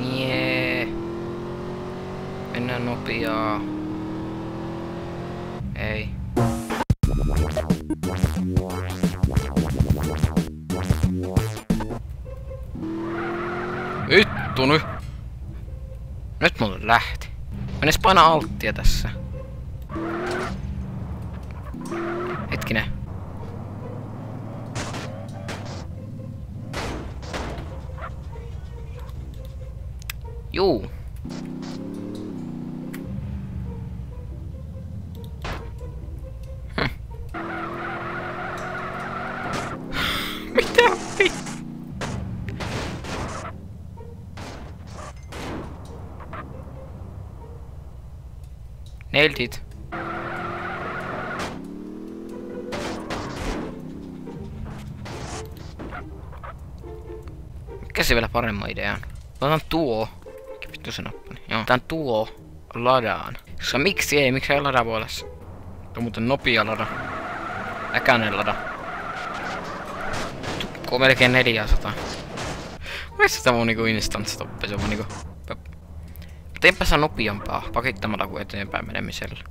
Jee. Mennään nopeaa. Ei. Vittu nyt! Nyt mulle lähti. Mä edes painaa alttia tässä. Hetkinen. Juu. Mitä vittu? Nailed it. Mikä se vielä paremman idean? Otan tuo. Mikä vittu se nappani? Joo. Otan tuo ladaan. Koska miksi ei? Miksi ei lada puolessa? Tuo on muuten nopea lada. Äkäinen lada. Tukkoo melkein 400. Mielestäni tämä on niinku instant stoppi. Se on niinku... Teenpä sä nopeampaa pakittamalla kuin eteenpäin menemisellä.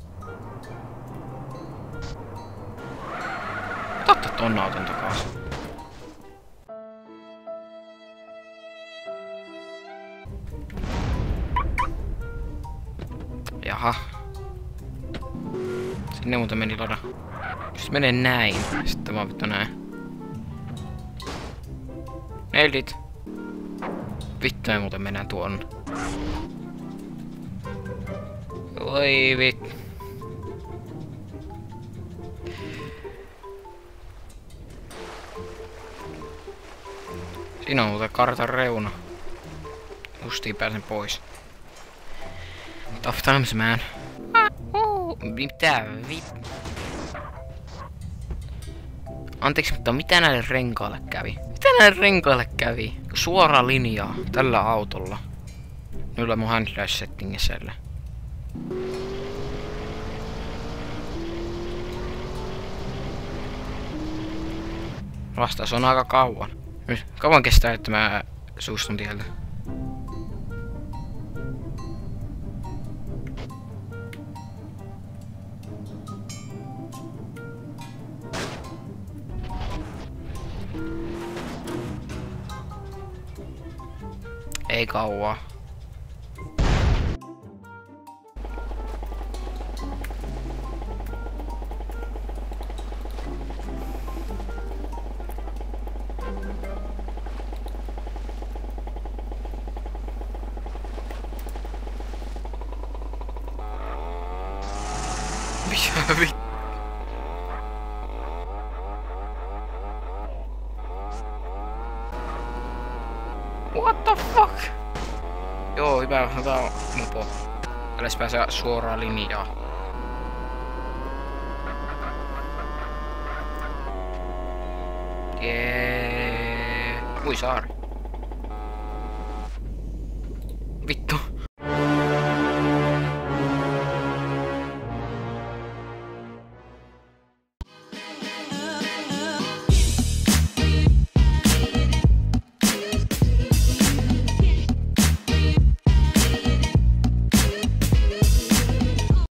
Totta ton auton takaisin. Jaha. Sinne muuten meni lada. Jos menee näin, sitten vaan vittu näin. Nailed it. Vittu me muuten mennään tuonne. Oi vittu. Siinä on muuten kartan reuna. Justiin pääsen pois. Tough times, man. Mitä vittu? Anteeksi, mutta mitä näille renkaalle kävi? Mitä näille renkaalle kävi? Suora linja tällä autolla. Nyt mun handlash settingiselle. Vastaus on aika kauan. Nyt kauan kestää, että mä suustun tieltä. Ei kauaa. Mitä vittu? What the fuck? Joo, hyvä mopo. Älä pääse suoraan linjaan. Jee. Ui saari. Vittu.